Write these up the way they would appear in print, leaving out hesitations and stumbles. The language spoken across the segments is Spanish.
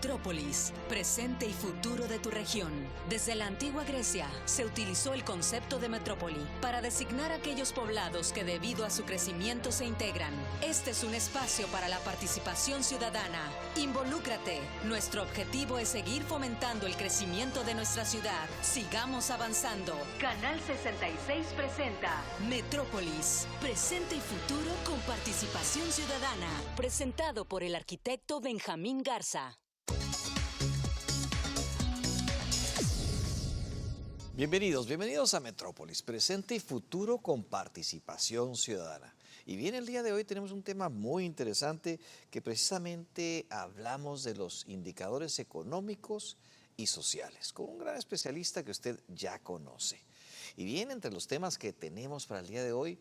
Metrópolis, presente y futuro de tu región. Desde la antigua Grecia se utilizó el concepto de metrópoli para designar aquellos poblados que debido a su crecimiento se integran. Este es un espacio para la participación ciudadana. Involúcrate. Nuestro objetivo es seguir fomentando el crecimiento de nuestra ciudad. Sigamos avanzando. Canal 66 presenta Metrópolis, presente y futuro con participación ciudadana. Presentado por el arquitecto Benjamín Garza. Bienvenidos a Metrópolis, presente y futuro con participación ciudadana. Y bien, el día de hoy tenemos un tema muy interesante que precisamente hablamos de los indicadores económicos y sociales, con un gran especialista que usted ya conoce. Y bien, entre los temas que tenemos para el día de hoy,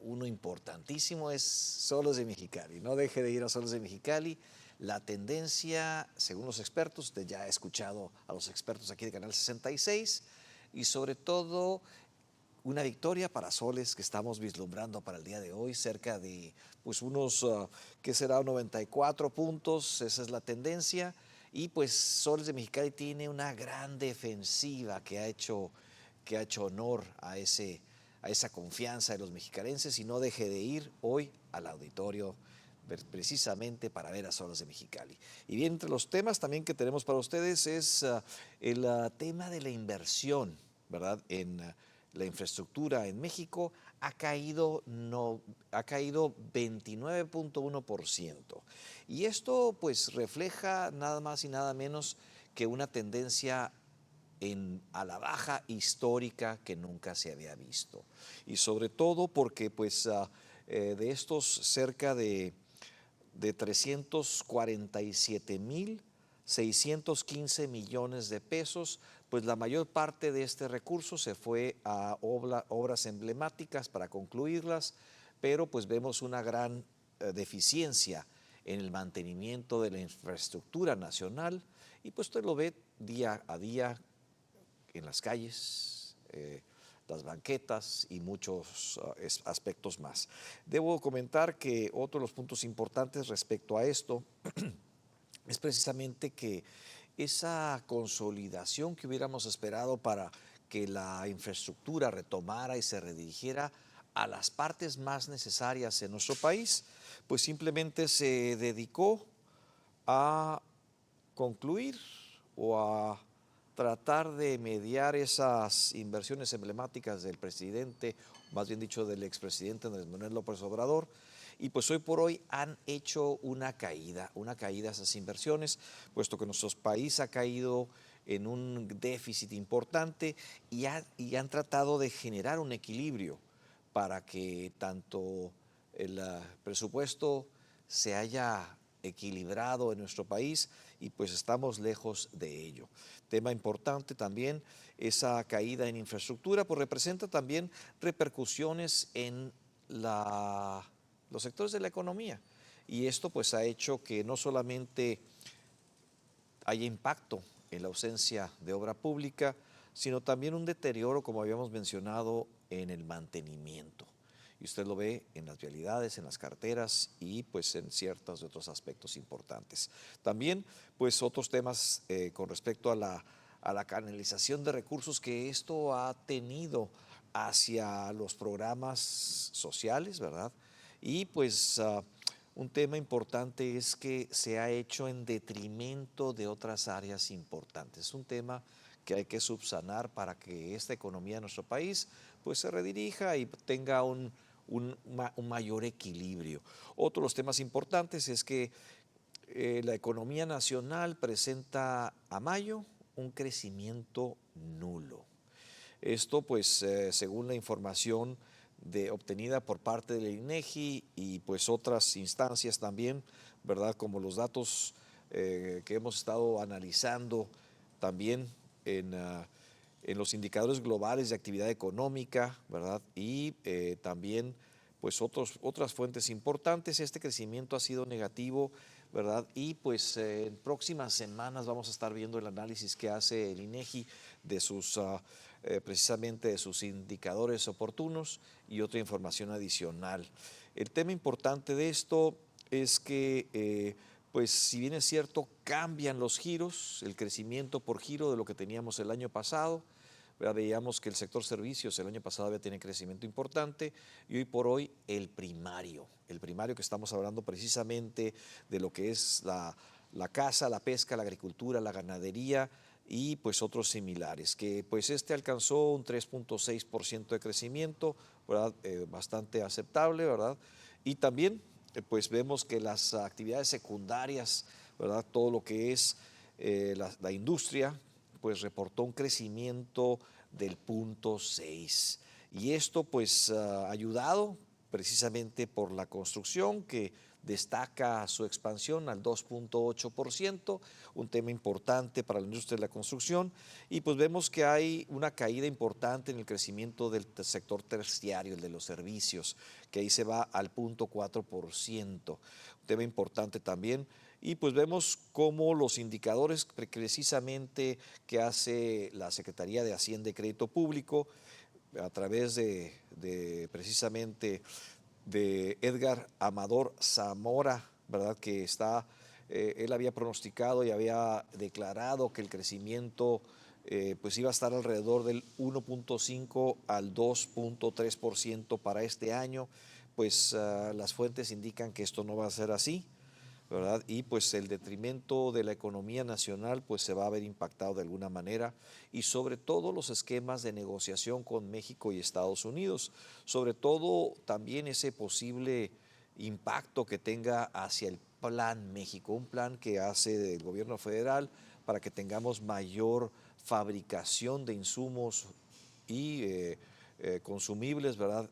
uno importantísimo es Solos de Mexicali. No deje de ir a Solos de Mexicali. La tendencia, según los expertos, usted ya ha escuchado a los expertos aquí de Canal 66, y sobre todo una victoria para Soles que estamos vislumbrando para el día de hoy, cerca de pues unos, ¿qué será? 94 puntos, esa es la tendencia. Y pues Soles de Mexicali tiene una gran defensiva que ha hecho honor a esa confianza de los mexicalenses, y no deje de ir hoy al auditorio precisamente para ver a Solos de Mexicali. Y bien, entre los temas también que tenemos para ustedes es el tema de la inversión, ¿verdad? En la infraestructura en México ha caído 29.1%. Y esto pues refleja nada más y nada menos que una tendencia a la baja histórica que nunca se había visto. Y sobre todo porque pues de estos cerca de 347.615 millones de pesos, pues la mayor parte de este recurso se fue a obras emblemáticas para concluirlas, pero pues vemos una gran deficiencia en el mantenimiento de la infraestructura nacional, y pues usted lo ve día a día en las calles, las banquetas y muchos aspectos más. Debo comentar que otro de los puntos importantes respecto a esto es precisamente que esa consolidación que hubiéramos esperado para que la infraestructura retomara y se redirigiera a las partes más necesarias en nuestro país, pues simplemente se dedicó a concluir o a tratar de mediar esas inversiones emblemáticas del presidente, más bien dicho del expresidente Andrés Manuel López Obrador, y pues hoy por hoy han hecho una caída esas inversiones, puesto que nuestro país ha caído en un déficit importante, y han tratado de generar un equilibrio para que tanto el presupuesto se haya equilibrado en nuestro país, y pues estamos lejos de ello. Tema importante también, esa caída en infraestructura pues representa también repercusiones en los sectores de la economía, y esto pues ha hecho que no solamente haya impacto en la ausencia de obra pública, sino también un deterioro, como habíamos mencionado, en el mantenimiento. Y usted lo ve en las vialidades, en las carreteras y pues en ciertos de otros aspectos importantes. También pues otros temas con respecto a la canalización de recursos que esto ha tenido hacia los programas sociales, ¿verdad? Y pues un tema importante es que se ha hecho en detrimento de otras áreas importantes. Es un tema que hay que subsanar para que esta economía de nuestro país pues se redirija y tenga un mayor equilibrio. Otro de los temas importantes es que la economía nacional presenta a mayo un crecimiento nulo. Esto pues según la información obtenida por parte del INEGI y pues otras instancias también, ¿verdad? Como los datos que hemos estado analizando también en los indicadores globales de actividad económica, ¿verdad? Y también pues otras fuentes importantes. Este crecimiento ha sido negativo, ¿verdad? Y pues en próximas semanas vamos a estar viendo el análisis que hace el INEGI de precisamente de sus indicadores oportunos y otra información adicional. El tema importante de esto es que pues si bien es cierto, cambian los giros, el crecimiento por giro de lo que teníamos el año pasado. ¿Verdad? Veíamos que el sector servicios el año pasado había tenido crecimiento importante y hoy por hoy el primario que estamos hablando precisamente de lo que es la caza, la pesca, la agricultura, la ganadería y pues otros similares, que pues este alcanzó un 3.6% de crecimiento, ¿verdad? Bastante aceptable, ¿verdad? Y también pues vemos que las actividades secundarias, ¿verdad? Todo lo que es la industria, pues reportó un crecimiento del 0.6. Y esto pues ayudado precisamente por la construcción que destaca su expansión al 2.8%, un tema importante para la industria de la construcción, y pues vemos que hay una caída importante en el crecimiento del sector terciario, el de los servicios, que ahí se va al 0.4%, un tema importante también. Y pues vemos cómo los indicadores precisamente que hace la Secretaría de Hacienda y Crédito Público a través de precisamente de Edgar Amador Zamora, ¿verdad? Que él había pronosticado y había declarado que el crecimiento pues iba a estar alrededor del 1.5 al 2.3% para este año, pues las fuentes indican que esto no va a ser así, ¿verdad? Y pues el detrimento de la economía nacional pues se va a ver impactado de alguna manera y sobre todo los esquemas de negociación con México y Estados Unidos, sobre todo también ese posible impacto que tenga hacia el Plan México, un plan que hace el gobierno federal para que tengamos mayor fabricación de insumos y consumibles, ¿verdad?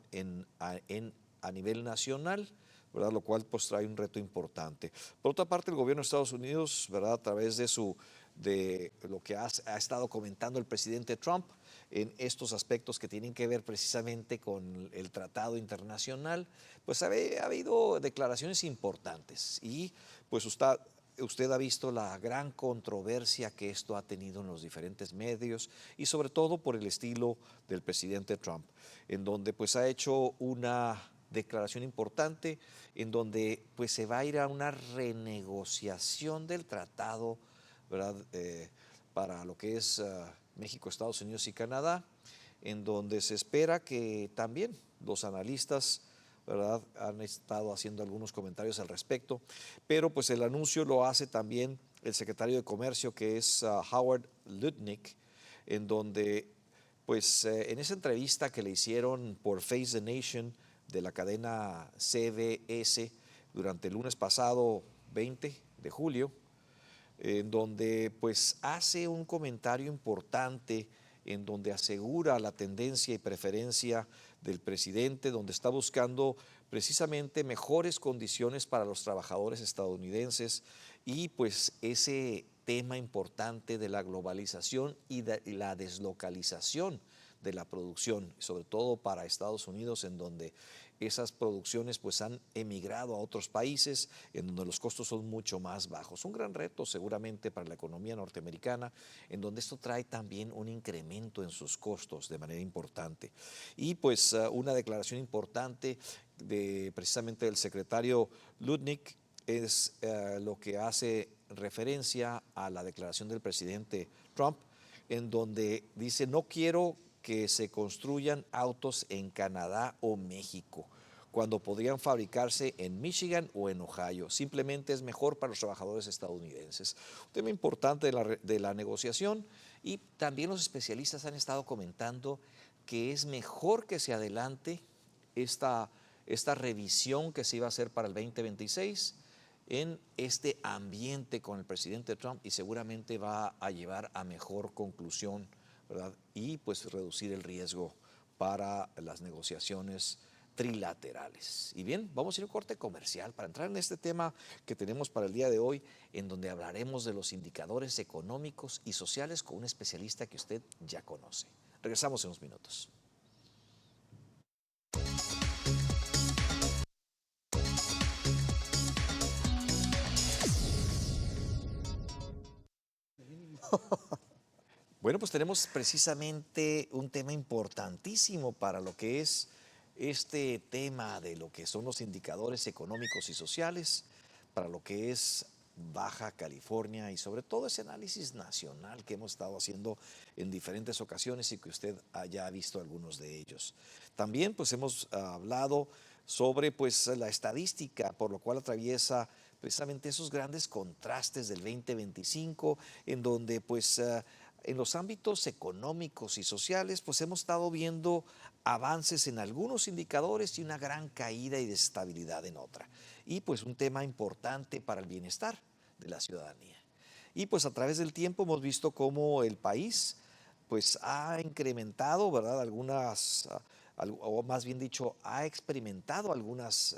A nivel nacional, ¿verdad? Lo cual pues trae un reto importante. Por otra parte, el gobierno de Estados Unidos, ¿verdad? A través de lo que ha estado comentando el presidente Trump en estos aspectos que tienen que ver precisamente con el tratado internacional, pues ha habido declaraciones importantes y pues usted ha visto la gran controversia que esto ha tenido en los diferentes medios y sobre todo por el estilo del presidente Trump, en donde pues ha hecho una declaración importante en donde pues se va a ir a una renegociación del tratado, ¿verdad? Para lo que es México, Estados Unidos y Canadá, en donde se espera que también los analistas, ¿verdad? Han estado haciendo algunos comentarios al respecto, pero pues el anuncio lo hace también el secretario de Comercio, que es Howard Lutnick, en donde pues en esa entrevista que le hicieron por Face the Nation de la cadena CBS durante el lunes pasado 20 de julio, en donde pues hace un comentario importante en donde asegura la tendencia y preferencia del presidente, donde está buscando precisamente mejores condiciones para los trabajadores estadounidenses y pues ese tema importante de la globalización y la deslocalización de la producción, sobre todo para Estados Unidos, en donde esas producciones pues han emigrado a otros países en donde los costos son mucho más bajos. Un gran reto seguramente para la economía norteamericana, en donde esto trae también un incremento en sus costos de manera importante. Y pues una declaración importante precisamente del secretario Lutnick es lo que hace referencia a la declaración del presidente Trump, en donde dice: no quiero que se construyan autos en Canadá o México, cuando podrían fabricarse en Michigan o en Ohio. Simplemente es mejor para los trabajadores estadounidenses. Un tema importante de la negociación, y también los especialistas han estado comentando que es mejor que se adelante esta revisión que se iba a hacer para el 2026 en este ambiente con el presidente Trump, y seguramente va a llevar a mejor conclusión, ¿verdad? Y pues reducir el riesgo para las negociaciones trilaterales. Y bien, vamos a ir a un corte comercial para entrar en este tema que tenemos para el día de hoy, en donde hablaremos de los indicadores económicos y sociales con un especialista que usted ya conoce. Regresamos en unos minutos. Bueno, pues tenemos precisamente un tema importantísimo para lo que es este tema de lo que son los indicadores económicos y sociales, para lo que es Baja California y sobre todo ese análisis nacional que hemos estado haciendo en diferentes ocasiones y que usted ya ha visto algunos de ellos. También pues hemos hablado sobre pues la estadística por lo cual atraviesa precisamente esos grandes contrastes del 2025 en donde pues en los ámbitos económicos y sociales pues hemos estado viendo avances en algunos indicadores y una gran caída y desestabilidad en otra. Y pues un tema importante para el bienestar de la ciudadanía. Y pues a través del tiempo hemos visto cómo el país pues ha incrementado, ¿verdad? Algunas, o más bien dicho, ha experimentado algunas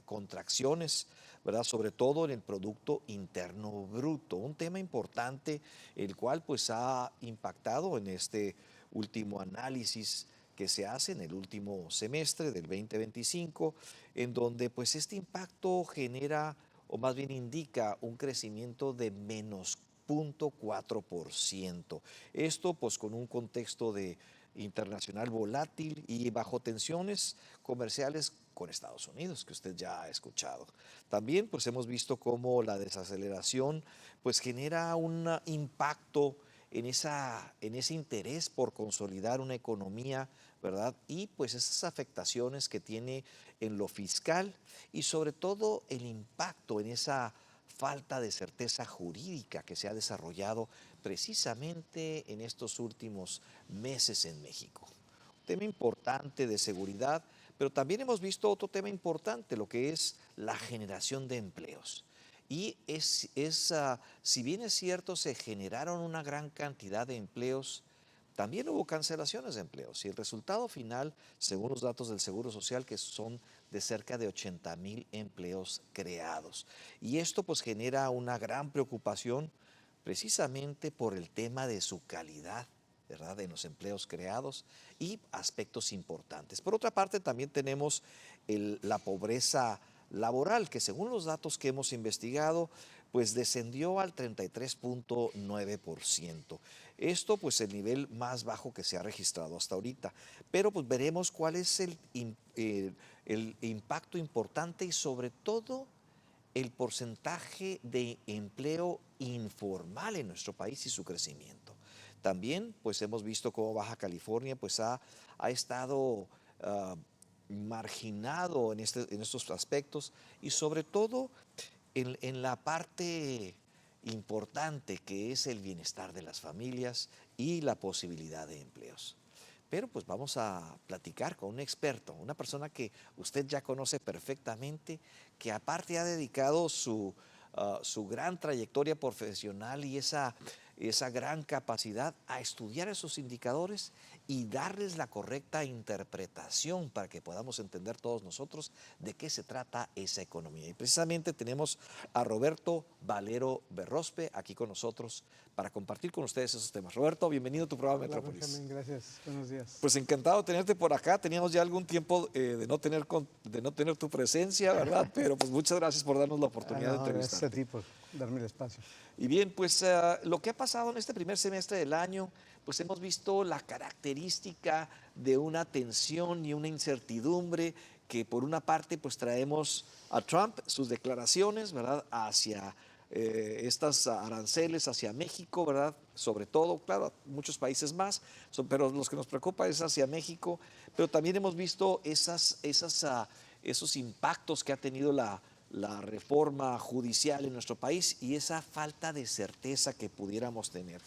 contracciones, ¿verdad? Sobre todo en el Producto Interno Bruto, un tema importante, el cual pues ha impactado en este último análisis que se hace en el último semestre del 2025, en donde pues este impacto genera o más bien indica un crecimiento de menos 0.4%. Esto pues con un contexto de internacional volátil y bajo tensiones comerciales con Estados Unidos, que usted ya ha escuchado. También pues hemos visto cómo la desaceleración pues genera un impacto en ese interés por consolidar una economía, ¿verdad? Y pues esas afectaciones que tiene en lo fiscal y sobre todo el impacto en esa falta de certeza jurídica que se ha desarrollado precisamente en estos últimos meses en México. Un tema importante de seguridad, pero también hemos visto otro tema importante, lo que es la generación de empleos. Y si bien es cierto, se generaron una gran cantidad de empleos, también hubo cancelaciones de empleos y el resultado final, según los datos del Seguro Social, que son de cerca de 80,000 empleos creados. Y esto pues genera una gran preocupación precisamente por el tema de su calidad, ¿verdad?, en los empleos creados y aspectos importantes. Por otra parte, también tenemos la pobreza laboral, que según los datos que hemos investigado, pues descendió al 33.9%. Esto pues el nivel más bajo que se ha registrado hasta ahorita. Pero pues veremos cuál es el impacto importante y sobre todo el porcentaje de empleo informal en nuestro país y su crecimiento. También pues hemos visto cómo Baja California pues ha estado marginado en estos aspectos y sobre todo en la parte importante que es el bienestar de las familias y la posibilidad de empleos. Pero pues vamos a platicar con un experto, una persona que usted ya conoce perfectamente, que aparte ha dedicado su gran trayectoria profesional y esa gran capacidad a estudiar esos indicadores y darles la correcta interpretación para que podamos entender todos nosotros de qué se trata esa economía. Y precisamente tenemos a Roberto Valero Berrospe aquí con nosotros para compartir con ustedes esos temas. Roberto, bienvenido a tu programa. Hola, Metrópolis. Benjamín, gracias. Buenos días. Pues encantado de tenerte por acá. Teníamos ya algún tiempo de no tener tu presencia, ¿verdad? Pero pues muchas gracias por darnos la oportunidad de entrevistarte. Gracias a ti por darme el espacio. Y bien, pues lo que ha pasado en este primer semestre del año, pues hemos visto la característica de una tensión y una incertidumbre que por una parte pues traemos a Trump, sus declaraciones, ¿verdad?, hacia estas aranceles hacia México, ¿verdad? Sobre todo, claro, muchos países más, pero los que nos preocupa es hacia México, pero también hemos visto esos impactos que ha tenido la reforma judicial en nuestro país y esa falta de certeza que pudiéramos tener.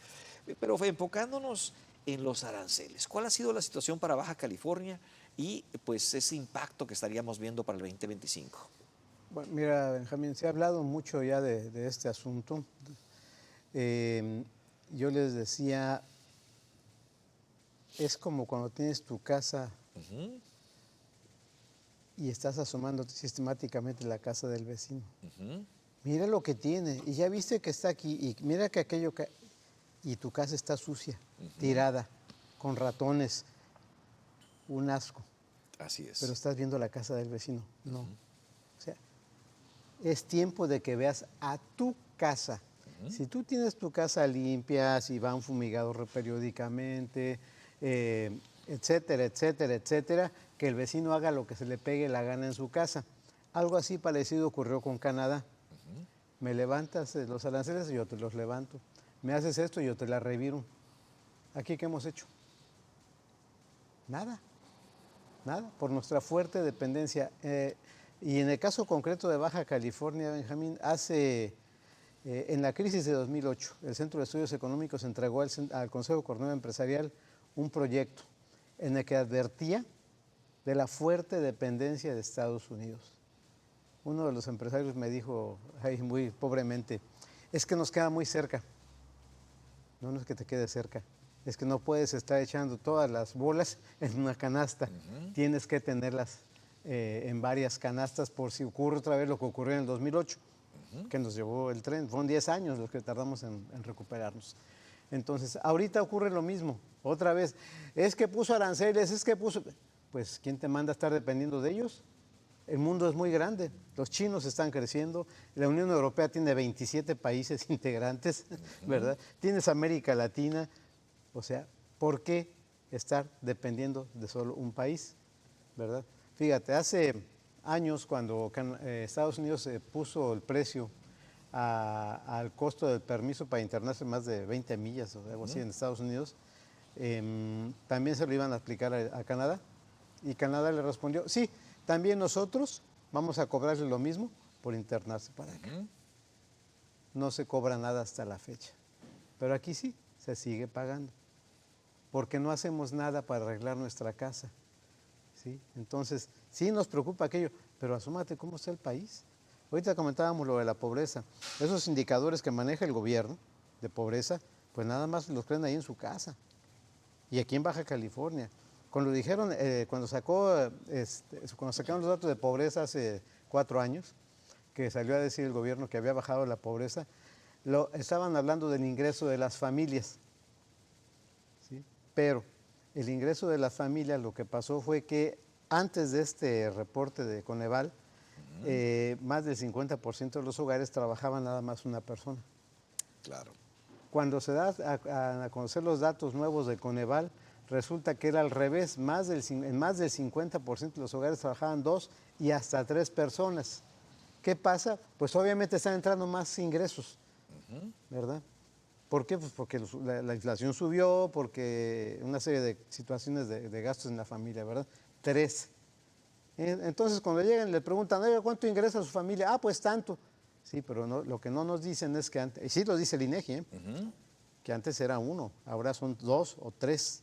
Pero enfocándonos en los aranceles, ¿cuál ha sido la situación para Baja California y pues ese impacto que estaríamos viendo para el 2025? Bueno, mira, Benjamín, se ha hablado mucho ya de este asunto. Yo les decía, es como cuando tienes tu casa y estás asomándote sistemáticamente la casa del vecino. Mira lo que tiene, y ya viste que está aquí, y mira que aquello y tu casa está sucia, tirada, con ratones, un asco. Así es. Pero estás viendo la casa del vecino. No. O sea, es tiempo de que veas a tu casa. Si tú tienes tu casa limpia, si van fumigados periódicamente, etcétera, etcétera, etcétera, que el vecino haga lo que se le pegue la gana en su casa. Algo así parecido ocurrió con Canadá. Me levantas los aranceles y yo te los levanto. Me haces esto y yo te la reviro. ¿Aquí qué hemos hecho? Nada, nada, por nuestra fuerte dependencia. Y en el caso concreto de Baja California, Benjamín, en la crisis de 2008, el Centro de Estudios Económicos entregó al Consejo Coordinador Empresarial un proyecto en el que advertía de la fuerte dependencia de Estados Unidos. Uno de los empresarios me dijo, ay, muy pobremente, es que nos queda muy cerca. No, no es que te quede cerca, es que no puedes estar echando todas las bolas en una canasta. Tienes que tenerlas en varias canastas por si ocurre otra vez lo que ocurrió en el 2008, que nos llevó el tren. Fueron 10 años los que tardamos en recuperarnos. Entonces, ahorita ocurre lo mismo, otra vez. Es que puso aranceles, es que puso... Pues, ¿quién te manda a estar dependiendo de ellos? El mundo es muy grande, los chinos están creciendo, la Unión Europea tiene 27 países integrantes, ¿verdad? Tienes América Latina, o sea, ¿por qué estar dependiendo de solo un país, verdad? Fíjate, hace años cuando Estados Unidos puso el precio al costo del permiso para internarse más de 20 millas o algo así en Estados Unidos, también se lo iban a aplicar a Canadá, y Canadá le respondió, sí, también nosotros vamos a cobrarle lo mismo por internarse para acá. No se cobra nada hasta la fecha, pero aquí sí, se sigue pagando, porque no hacemos nada para arreglar nuestra casa, ¿sí? Entonces, sí nos preocupa aquello, pero asómate cómo está el país. Ahorita comentábamos lo de la pobreza, esos indicadores que maneja el gobierno de pobreza, pues nada más los creen ahí en su casa, y aquí en Baja California. Cuando dijeron, cuando sacaron los datos de pobreza hace 4 años, que salió a decir el gobierno que había bajado la pobreza, estaban hablando del ingreso de las familias, ¿sí? Pero el ingreso de las familias, lo que pasó fue que antes de este reporte de Coneval, más del 50% de los hogares trabajaban nada más una persona. Claro. Cuando se da a conocer los datos nuevos de Coneval, resulta que era al revés, en más del 50% de los hogares trabajaban 2 y hasta 3 personas. ¿Qué pasa? Pues obviamente están entrando más ingresos, ¿verdad? ¿Por qué? Pues porque la inflación subió, porque una serie de situaciones de gastos en la familia, ¿verdad? 3. Entonces cuando llegan le preguntan, oye, ¿cuánto ingresa su familia? Ah, pues tanto. Sí, pero no, lo que no nos dicen es que antes, y sí lo dice el INEGI, que antes era 1, ahora son 2 o 3.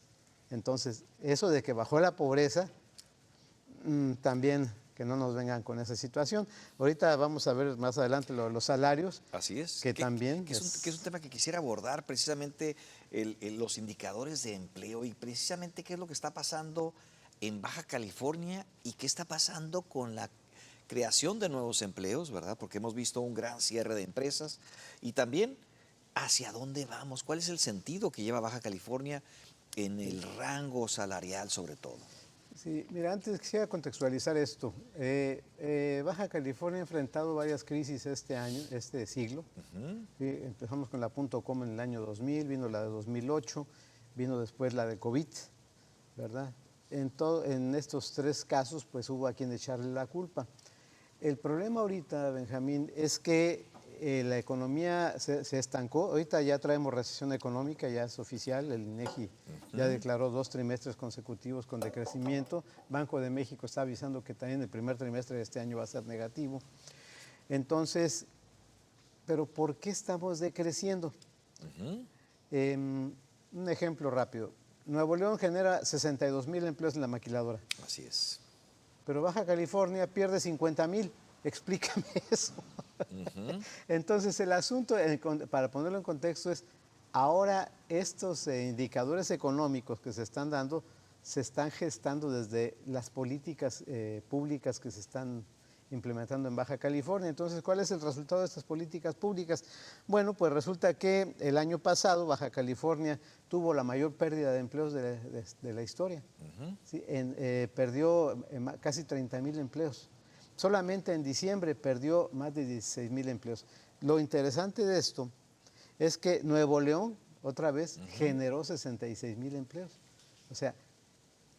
Entonces, eso de que bajó la pobreza, también que no nos vengan con esa situación. Ahorita vamos a ver más adelante los salarios. Así es. Que también que es un tema que quisiera abordar, precisamente los indicadores de empleo y precisamente qué es lo que está pasando en Baja California y qué está pasando con la creación de nuevos empleos, ¿verdad? Porque hemos visto un gran cierre de empresas y también hacia dónde vamos, cuál es el sentido que lleva Baja California en el rango salarial sobre todo. Sí, mira, antes quisiera contextualizar esto. Baja California ha enfrentado varias crisis este siglo. Sí, empezamos con la .com en el año 2000, vino la de 2008, vino después la de COVID, ¿verdad? En estos 3 casos, pues hubo a quien echarle la culpa. El problema ahorita, Benjamín, es que la economía se estancó. Ahorita ya traemos recesión económica, ya es oficial, el INEGI ya declaró 2 trimestres consecutivos con decrecimiento. Banco de México está avisando que también el primer trimestre de este año va a ser negativo. Entonces, ¿pero por qué estamos decreciendo? Un ejemplo rápido. Nuevo León genera 62,000 empleos en la maquiladora. Así es. Pero Baja California pierde 50,000. Explícame eso. Entonces el asunto, para ponerlo en contexto, es ahora estos indicadores económicos que se están dando, se están gestando desde las políticas públicas que se están implementando en Baja California. Entonces, ¿cuál es el resultado de estas políticas públicas? Bueno, pues resulta que el año pasado Baja California tuvo la mayor pérdida de empleos de la historia. ¿Sí? Perdió casi 30,000 empleos. Solamente en diciembre perdió más de 16,000 empleos. Lo interesante de esto es que Nuevo León, otra vez, generó 66,000 empleos. O sea,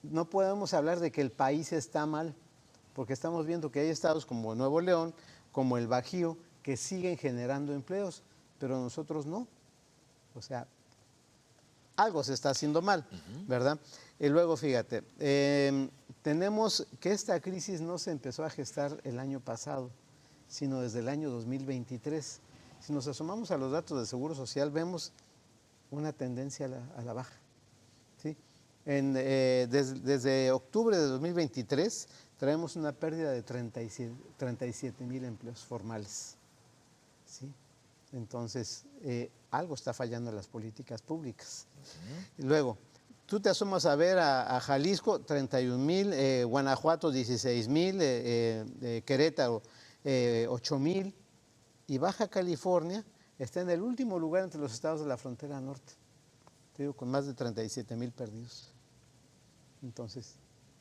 no podemos hablar de que el país está mal, porque estamos viendo que hay estados como Nuevo León, como el Bajío, que siguen generando empleos, pero nosotros no. O sea, algo se está haciendo mal, ¿verdad? Y luego, fíjate, tenemos que esta crisis no se empezó a gestar el año pasado, sino desde el año 2023. Si nos asomamos a los datos del Seguro Social, vemos una tendencia a la baja, ¿sí? Desde octubre de 2023 traemos una pérdida de 37,000 empleos formales, ¿sí? Entonces, algo está fallando en las políticas públicas. Y luego, tú te asomas a ver a Jalisco, 31,000, Guanajuato, 16,000, Querétaro, 8,000, y Baja California está en el último lugar entre los estados de la frontera norte, te digo, con más de 37,000 perdidos. Entonces,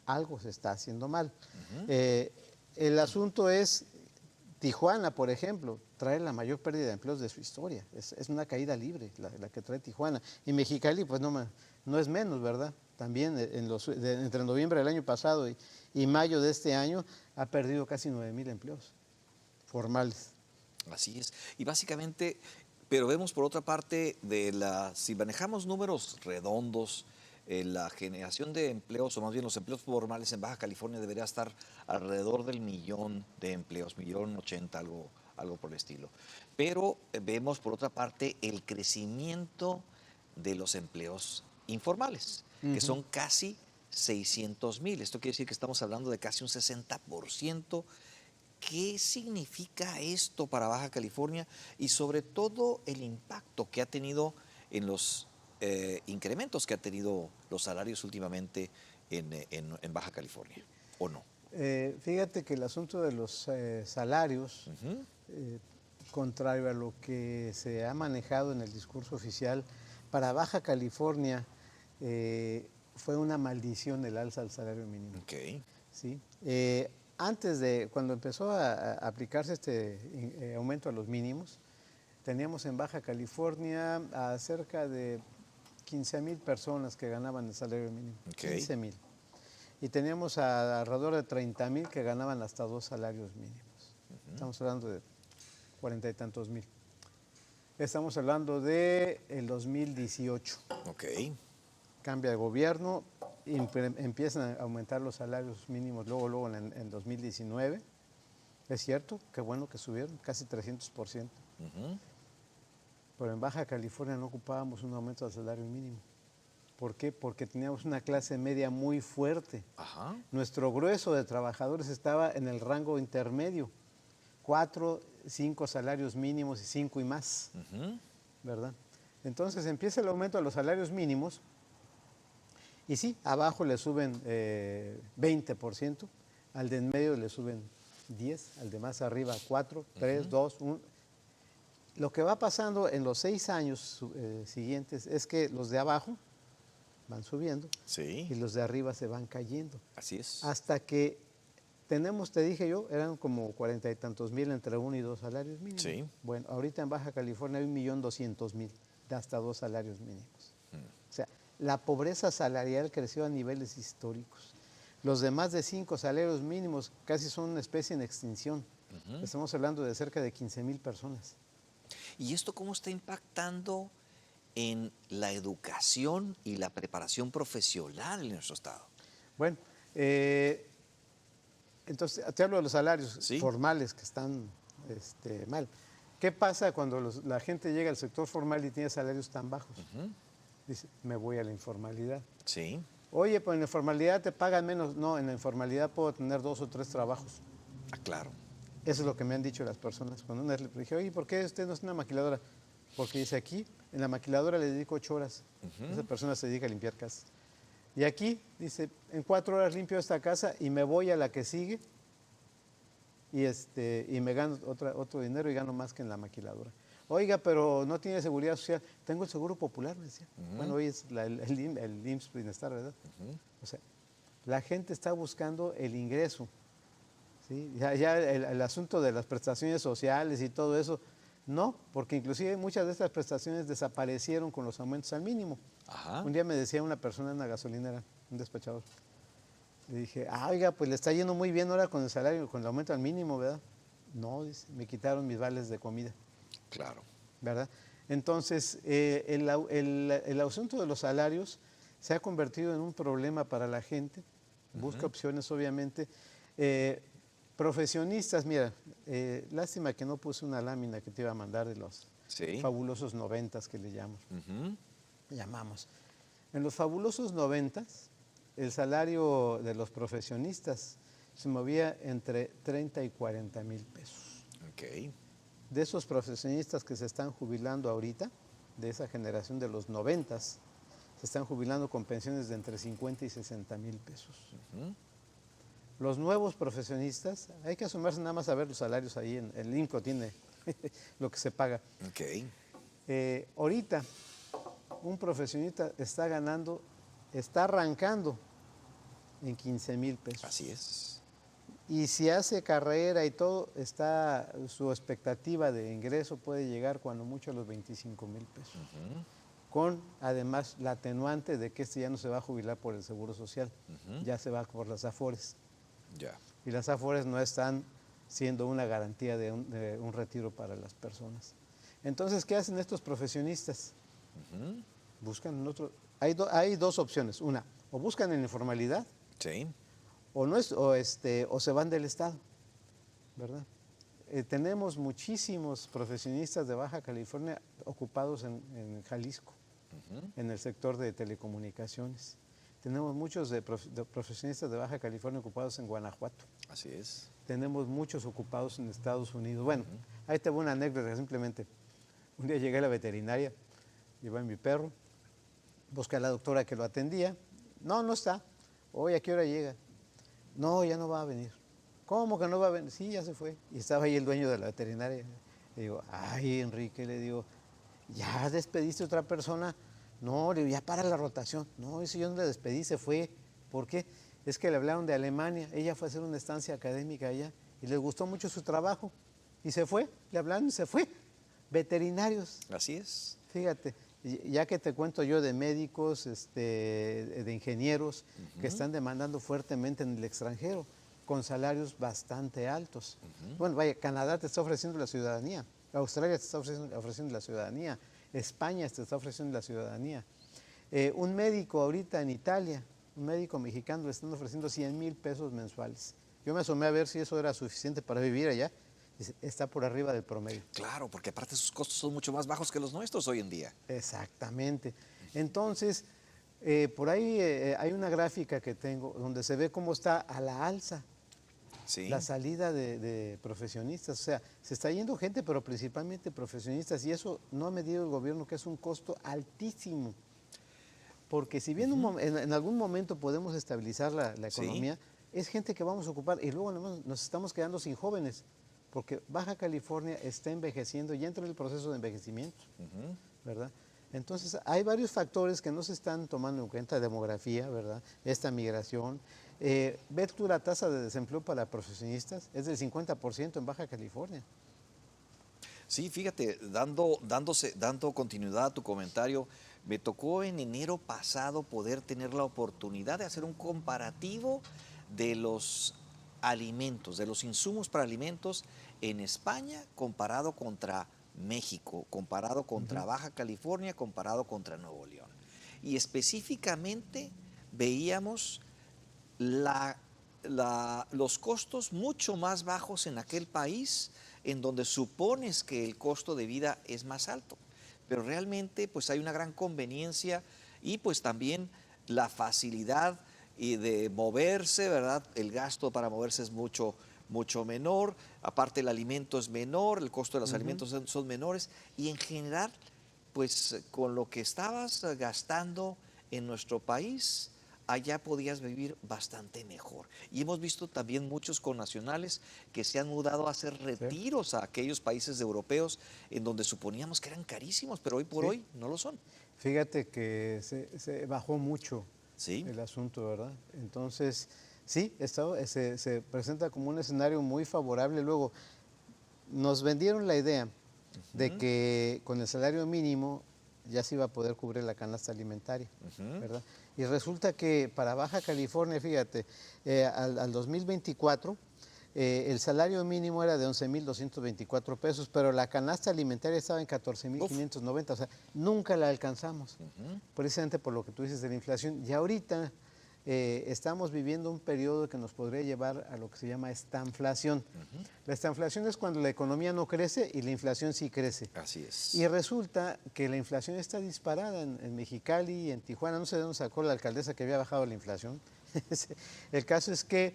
algo se está haciendo mal. El asunto es, Tijuana, por ejemplo, trae la mayor pérdida de empleos de su historia. Es una caída libre la que trae Tijuana. Y Mexicali, pues no es menos, ¿verdad? También entre noviembre del año pasado y mayo de este año ha perdido casi 9,000 empleos formales. Así es. Y básicamente, pero vemos por otra parte, si manejamos números redondos, la generación de empleos, o más bien los empleos formales en Baja California debería estar alrededor del 1,000,000 de empleos, 1,080,000, algo por el estilo. Pero vemos por otra parte el crecimiento de los empleos informales, que son casi 600,000. Esto quiere decir que estamos hablando de casi un 60%. ¿Qué significa esto para Baja California y sobre todo el impacto que ha tenido en los incrementos que ha tenido los salarios últimamente en Baja California, o no? Fíjate que el asunto de los salarios, contrario a lo que se ha manejado en el discurso oficial, para Baja California fue una maldición el alza del salario mínimo. Okay. ¿Sí? Cuando empezó a aplicarse este aumento a los mínimos, teníamos en Baja California a cerca de 15,000 personas que ganaban el salario mínimo. Okay. 15,000. Y teníamos alrededor de 30,000 que ganaban hasta 2 salarios mínimos. Estamos hablando de 40 y tantos mil. Estamos hablando de el 2018. Okay. Cambia de gobierno, empiezan a aumentar los salarios mínimos luego en 2019. Es cierto, qué bueno que subieron, casi 300%. Pero en Baja California no ocupábamos un aumento del salario mínimo. ¿Por qué? Porque teníamos una clase media muy fuerte. Ajá. Nuestro grueso de trabajadores estaba en el rango intermedio, 4, 5 salarios mínimos y 5 y más, ¿verdad? Entonces empieza el aumento de los salarios mínimos y sí, abajo le suben 20%, al de en medio le suben 10, al de más arriba 4, 3, 2, 1. Lo que va pasando en los 6 años siguientes es que los de abajo van subiendo, sí, y los de arriba se van cayendo. Así es. Hasta que tenemos, te dije yo, eran como 40 y tantos mil entre 1 y 2 salarios mínimos. Sí. Bueno, ahorita en Baja California hay 1,200,000 de hasta 2 salarios mínimos. O sea, la pobreza salarial creció a niveles históricos. Los de más de 5 salarios mínimos casi son una especie en extinción. Estamos hablando de cerca de 15,000 personas. ¿Y esto cómo está impactando en la educación y la preparación profesional en nuestro estado? Bueno, entonces te hablo de los salarios formales que están mal. ¿Qué pasa cuando la gente llega al sector formal y tiene salarios tan bajos? Dice, me voy a la informalidad. Sí. Oye, pues en la informalidad te pagan menos. No, en la informalidad puedo tener 2 o 3 trabajos. Ah, claro. Eso es lo que me han dicho las personas. Cuando una vez le dije, oye, ¿por qué usted no es una maquiladora? Porque dice, aquí, en la maquiladora le dedico 8 horas. Esa persona se dedica a limpiar casas. Y aquí, dice, en 4 horas limpio esta casa y me voy a la que sigue y me gano otro dinero y gano más que en la maquiladora. Oiga, pero no tiene seguridad social. Tengo el seguro popular, me decía. Bueno, hoy es el IMSS Bienestar, ¿verdad? O sea, la gente está buscando el ingreso. ¿Sí? Ya el asunto de las prestaciones sociales y todo eso, no, porque inclusive muchas de estas prestaciones desaparecieron con los aumentos al mínimo. Ajá. Un día me decía una persona en una gasolinera, un despachador, le dije, oiga, pues le está yendo muy bien ahora con el salario, con el aumento al mínimo, ¿verdad? No, dice, me quitaron mis vales de comida, Claro. ¿verdad? Entonces, el asunto de los salarios se ha convertido en un problema para la gente, busca opciones obviamente. Profesionistas, mira, lástima que no puse una lámina que te iba a mandar de los Sí. fabulosos 90 que le Ujú. llamamos. En los fabulosos 90 el salario de los profesionistas se movía entre 30 y 40 mil pesos. Ok. De esos profesionistas que se están jubilando ahorita, de esa generación de los 90, se están jubilando con pensiones de entre 50 y 60 mil pesos. Ujú. Los nuevos profesionistas, hay que asomarse nada más a ver los salarios ahí, en el INCO tiene lo que se paga. Ok. Ahorita, un profesionista está ganando, está arrancando en 15 mil pesos. Así es. Y si hace carrera y todo, su expectativa de ingreso puede llegar cuando mucho a los 25 mil pesos. Con además la atenuante de que ya no se va a jubilar por el Seguro Social, ya se va por las AFORES. Ya. Y las AFORES no están siendo una garantía de un retiro para las personas. Entonces, ¿qué hacen estos profesionistas? Buscan otro. Hay dos opciones. Una, o buscan en la informalidad, Sí. o se van del Estado, ¿verdad? Tenemos muchísimos profesionistas de Baja California ocupados en Jalisco, en el sector de telecomunicaciones. Tenemos muchos de profesionistas de Baja California ocupados en Guanajuato. Así es. Tenemos muchos ocupados en Estados Unidos. Bueno, ahí te voy una anécdota simplemente. Un día llegué a la veterinaria, llevé a mi perro, busqué a la doctora que lo atendía. No, no está. Hoy, ¿a qué hora llega? No, ya no va a venir. ¿Cómo que no va a venir? Sí, ya se fue. Y estaba ahí el dueño de la veterinaria. Le digo, ay, Enrique, le digo, ¿ya despediste a otra persona? No, le digo, ya para la rotación. No, ese yo no le despedí, se fue. ¿Por qué? Es que le hablaron de Alemania. Ella fue a hacer una estancia académica allá y le gustó mucho su trabajo. Y se fue, le hablaron y se fue. Veterinarios. Así es. Fíjate, ya que te cuento yo de médicos, de ingenieros que están demandando fuertemente en el extranjero, con salarios bastante altos. Bueno, vaya, Canadá te está ofreciendo la ciudadanía, Australia te está ofreciendo la ciudadanía, España te está ofreciendo la ciudadanía. Un médico ahorita en Italia, un médico mexicano, le están ofreciendo 100 mil pesos mensuales. Yo me asomé a ver si eso era suficiente para vivir allá. Está por arriba del promedio. Claro, porque aparte sus costos son mucho más bajos que los nuestros hoy en día. Exactamente. Entonces, por ahí hay una gráfica que tengo donde se ve cómo está a la alza Sí. la salida de profesionistas. O sea, se está yendo gente, pero principalmente profesionistas. Y eso no ha medido el gobierno, que es un costo altísimo. Porque si bien en algún momento podemos estabilizar la economía, es gente que vamos a ocupar y luego nos estamos quedando sin jóvenes. Porque Baja California está envejeciendo y entra en el proceso de envejecimiento, ¿verdad? Entonces, hay varios factores que no se están tomando en cuenta, demografía, ¿verdad? Esta migración. Ve tú la tasa de desempleo para profesionistas, es del 50% en Baja California. Sí, fíjate, dando continuidad a tu comentario, me tocó en enero pasado poder tener la oportunidad de hacer un comparativo de los alimentos, de los insumos para alimentos en España comparado contra México, comparado contra Baja California, comparado contra Nuevo León. Y específicamente veíamos los costos mucho más bajos en aquel país en donde supones que el costo de vida es más alto. Pero realmente pues hay una gran conveniencia y pues también la facilidad de moverse, ¿verdad? El gasto para moverse es mucho menor, aparte el alimento es menor, el costo de los alimentos son menores y en general pues con lo que estabas gastando en nuestro país, allá podías vivir bastante mejor. Y hemos visto también muchos connacionales que se han mudado a hacer retiros a aquellos países europeos en donde suponíamos que eran carísimos, pero hoy por hoy no lo son. Fíjate que se bajó mucho el asunto, ¿verdad? Entonces, sí, se presenta como un escenario muy favorable. Luego, nos vendieron la idea de que con el salario mínimo ya se iba a poder cubrir la canasta alimentaria, ¿verdad? Y resulta que para Baja California, fíjate, al 2024 el salario mínimo era de 11,224 pesos, pero la canasta alimentaria estaba en 14,590, o sea, nunca la alcanzamos, precisamente por lo que tú dices de la inflación. Y ahorita estamos viviendo un periodo que nos podría llevar a lo que se llama estanflación. La estanflación es cuando la economía no crece y la inflación sí crece. Así es. Y resulta que la inflación está disparada en Mexicali, en Tijuana, no sé de dónde sacó la alcaldesa que había bajado la inflación. El caso es que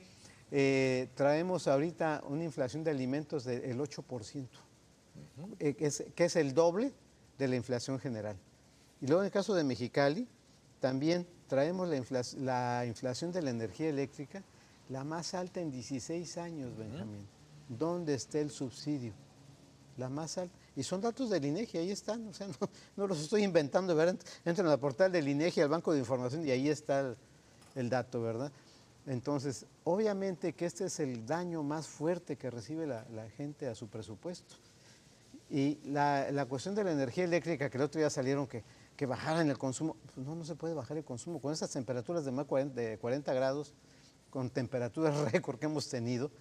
traemos ahorita una inflación de alimentos del 8%, que es el doble de la inflación general. Y luego en el caso de Mexicali, también traemos la inflación de la energía eléctrica, la más alta en 16 años, Benjamín. ¿Dónde está el subsidio? La más alta. Y son datos del INEGI, ahí están, o sea, no los estoy inventando, ¿verdad? Entran al portal del INEGI, al banco de información, y ahí está el dato, ¿verdad? Entonces, obviamente que este es el daño más fuerte que recibe la gente a su presupuesto. Y la cuestión de la energía eléctrica, que el otro día salieron que bajaran el consumo, pues no se puede bajar el consumo. Con esas temperaturas de más de 40 grados, con temperaturas récord que hemos tenido,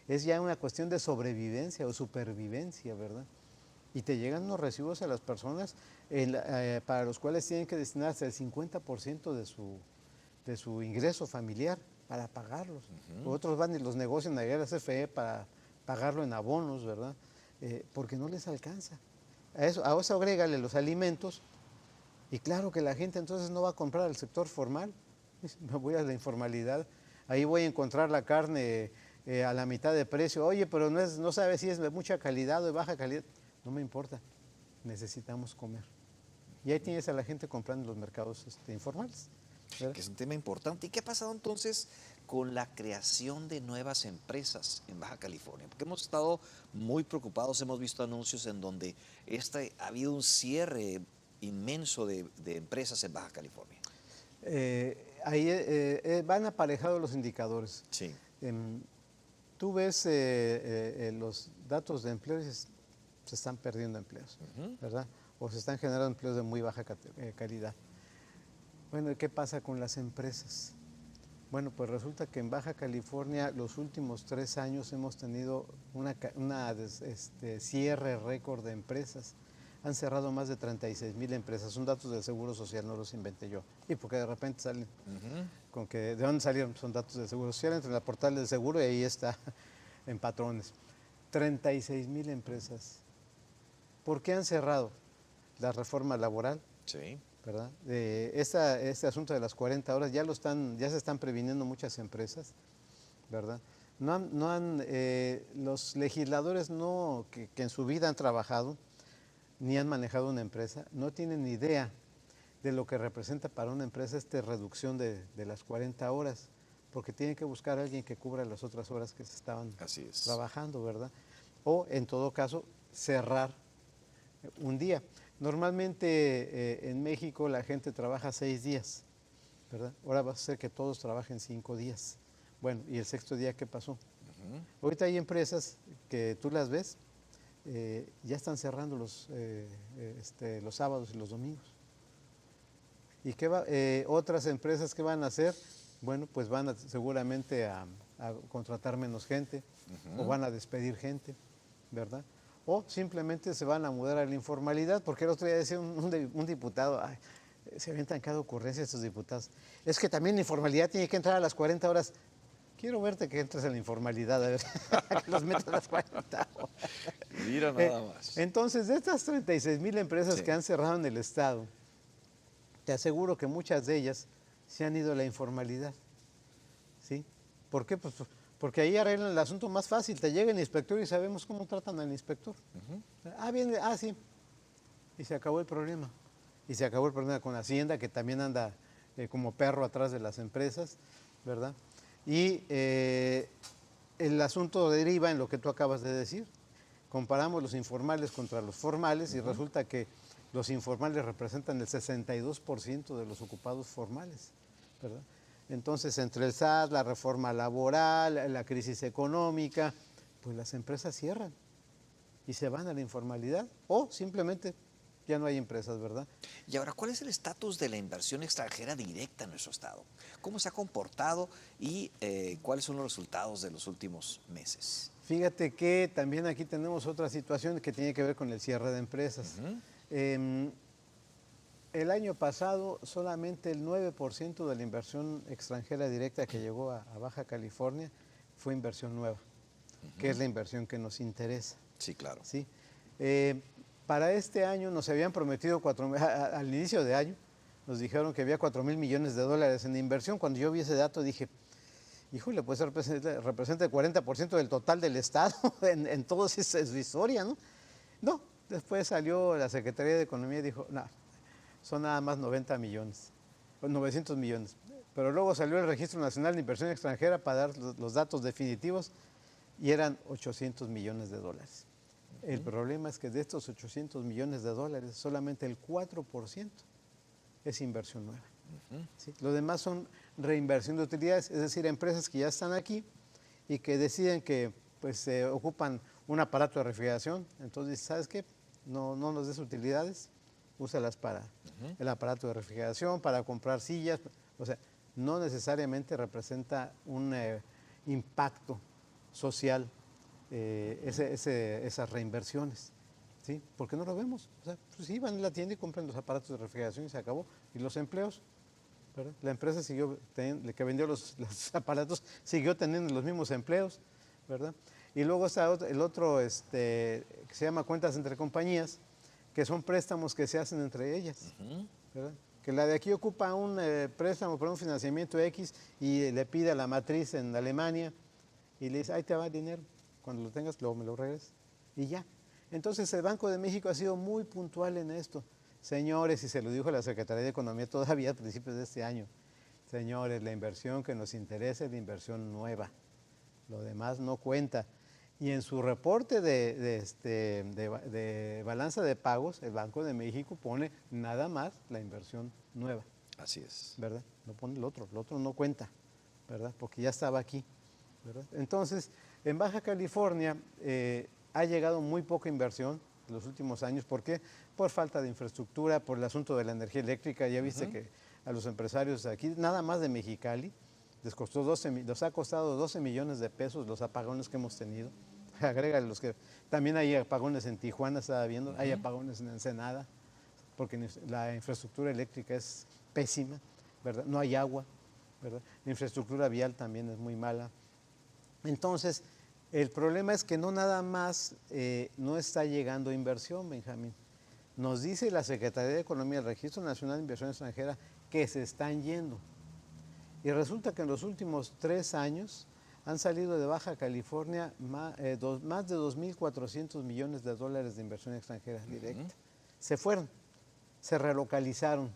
es ya una cuestión de sobrevivencia o supervivencia, ¿verdad? Y te llegan unos recibos a las personas para los cuales tienen que destinarse el 50% de su ingreso familiar para pagarlos. Otros van y los negocian allá a la CFE para pagarlo en abonos, ¿verdad? Porque no les alcanza. A eso agrégale los alimentos y claro que la gente entonces no va a comprar al sector formal. Me voy a la informalidad, ahí voy a encontrar la carne a la mitad de precio. Oye, pero no sabe si es de mucha calidad o de baja calidad. No me importa, necesitamos comer. Y ahí tienes a la gente comprando en los mercados informales, ¿verdad? Que es un tema importante. ¿Y qué ha pasado entonces con la creación de nuevas empresas en Baja California? Porque hemos estado muy preocupados, hemos visto anuncios en donde ha habido un cierre inmenso de empresas en Baja California. Ahí van aparejados los indicadores. Sí. Tú ves los datos de empleo y dices, se están perdiendo empleos, ¿verdad? O se están generando empleos de muy baja calidad. Bueno, ¿qué pasa con las empresas? Bueno, pues resulta que en Baja California los últimos 3 años hemos tenido una cierre récord de empresas. Han cerrado más de 36,000 empresas. Son datos del Seguro Social, no los inventé yo. Y porque de repente salen con que de dónde salieron, son datos del Seguro Social, entran en el portal del Seguro y ahí está en patrones. 36,000 empresas. ¿Por qué han cerrado? La reforma laboral. Sí. ¿Verdad? Este asunto de las 40 horas ya se están previniendo muchas empresas, ¿verdad? Los legisladores que en su vida han trabajado ni han manejado una empresa, no tienen ni idea de lo que representa para una empresa esta reducción de las 40 horas, porque tienen que buscar a alguien que cubra las otras horas que se estaban trabajando, ¿verdad? O en todo caso cerrar un día. Normalmente en México la gente trabaja 6 días, ¿verdad? Ahora va a ser que todos trabajen 5 días. Bueno, ¿y el 6.º día qué pasó? Ahorita hay empresas que tú las ves, ya están cerrando los sábados y los domingos. ¿Y otras empresas qué van a hacer? Bueno, pues van seguramente a contratar menos gente o van a despedir gente, ¿verdad? O simplemente se van a mudar a la informalidad, porque el otro día decía un diputado, ay, se avientan cada ocurrencia estos diputados, es que también la informalidad tiene que entrar a las 40 horas. Quiero verte que entres en la informalidad, a ver, que los metas a las 40 horas. Mira nada más. Entonces, de estas 36,000 empresas que han cerrado en el Estado, te aseguro que muchas de ellas se han ido a la informalidad, ¿sí? ¿Por qué? Pues porque ahí arreglan el asunto más fácil. Te llega el inspector y sabemos cómo tratan al inspector. Viene, sí. Y se acabó el problema. Y se acabó el problema con Hacienda, que también anda como perro atrás de las empresas, ¿verdad? Y el asunto deriva en lo que tú acabas de decir. Comparamos los informales contra los formales y resulta que los informales representan el 62% de los ocupados formales, ¿verdad? Entonces, entre el SAT, la reforma laboral, la crisis económica, pues las empresas cierran y se van a la informalidad o simplemente ya no hay empresas, ¿verdad? Y ahora, ¿cuál es el estatus de la inversión extranjera directa en nuestro estado? ¿Cómo se ha comportado y cuáles son los resultados de los últimos meses? Fíjate que también aquí tenemos otra situación que tiene que ver con el cierre de empresas. El año pasado solamente el 9% de la inversión extranjera directa que llegó a Baja California fue inversión nueva, que es la inversión que nos interesa. Sí, claro. ¿Sí? Para este año nos habían prometido al inicio de año, nos dijeron que había 4,000 millones de dólares en inversión. Cuando yo vi ese dato dije, híjole, pues representa el 40% del total del Estado en toda esa historia, ¿no? No, después salió la Secretaría de Economía y dijo, no, son nada más 90 millones, 900 millones. Pero luego salió el Registro Nacional de Inversión Extranjera para dar los datos definitivos y eran 800 millones de dólares. El problema es que de estos 800 millones de dólares, solamente el 4% es inversión nueva. ¿Sí? Lo demás son reinversión de utilidades, es decir, empresas que ya están aquí y que deciden que pues, ocupan un aparato de refrigeración. Entonces, ¿sabes qué? No nos des utilidades, úsalas para el aparato de refrigeración, para comprar sillas. O sea, no necesariamente representa un impacto social esas reinversiones, ¿sí? Porque no lo vemos. O sea, pues sí, van a la tienda y compran los aparatos de refrigeración y se acabó. Y los empleos, ¿verdad? La empresa que vendió los aparatos siguió teniendo los mismos empleos, ¿verdad? Y luego está el otro que se llama cuentas entre compañías, que son préstamos que se hacen entre ellas, ¿verdad? Que la de aquí ocupa un préstamo para un financiamiento X y le pide a la matriz en Alemania y le dice, ahí te va el dinero, cuando lo tengas luego me lo regresas y ya. Entonces el Banco de México ha sido muy puntual en esto. Señores, y se lo dijo la Secretaría de Economía todavía a principios de este año, señores, la inversión que nos interesa es la inversión nueva, lo demás no cuenta. Y en su reporte de balanza de pagos, el Banco de México pone nada más la inversión nueva. Así es. ¿Verdad? No pone el otro no cuenta, ¿verdad? Porque ya estaba aquí, ¿verdad? Entonces, en Baja California ha llegado muy poca inversión en los últimos años. ¿Por qué? Por falta de infraestructura, por el asunto de la energía eléctrica. Ya viste que a los empresarios aquí, nada más de Mexicali, les ha costado 12 millones de pesos los apagones que hemos tenido. Agrégale los que también hay apagones en Tijuana, estaba viendo, hay apagones en Ensenada, porque la infraestructura eléctrica es pésima, ¿verdad? No hay agua, ¿verdad? La infraestructura vial también es muy mala. Entonces, el problema es que no nada más no está llegando inversión, Benjamín. Nos dice la Secretaría de Economía, el Registro Nacional de Inversión Extranjera, que se están yendo. Y resulta que en los últimos 3 años han salido de Baja California más de 2.400 millones de dólares de inversión extranjera directa. Se fueron, se relocalizaron,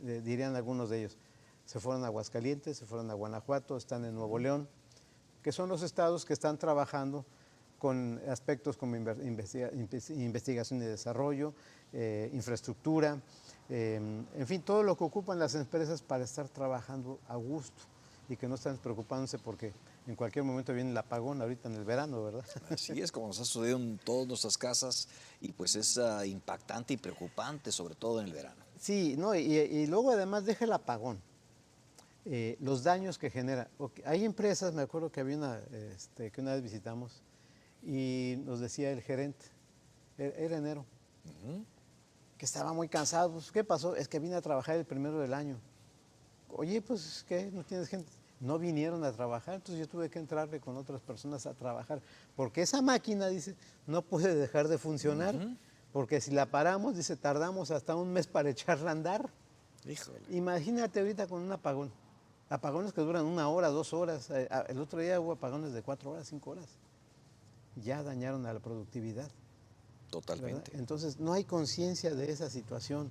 dirían algunos de ellos. Se fueron a Aguascalientes, se fueron a Guanajuato, están en Nuevo León, que son los estados que están trabajando con aspectos como investigación y desarrollo, infraestructura, en fin, todo lo que ocupan las empresas para estar trabajando a gusto y que no están preocupándose porque en cualquier momento viene el apagón ahorita en el verano, ¿verdad? Así es, como nos ha sucedido en todas nuestras casas y pues es impactante y preocupante, sobre todo en el verano. Sí, no, y luego además deja el apagón, los daños que genera. Hay empresas, me acuerdo que había que una vez visitamos y nos decía el gerente, era enero, que estaba muy cansado. Pues, ¿qué pasó? Es que vine a trabajar el 1 del año. Oye, pues, ¿qué? ¿No tienes gente? No vinieron a trabajar, entonces yo tuve que entrarle con otras personas a trabajar, porque esa máquina, dice, no puede dejar de funcionar, porque si la paramos, dice, tardamos hasta un mes para echarla a andar. Híjole. Imagínate ahorita con un apagón, apagones que duran 1 hora, 2 horas, el otro día hubo apagones de 4 horas, 5 horas, ya dañaron a la productividad. Totalmente. ¿Verdad? Entonces no hay conciencia de esa situación,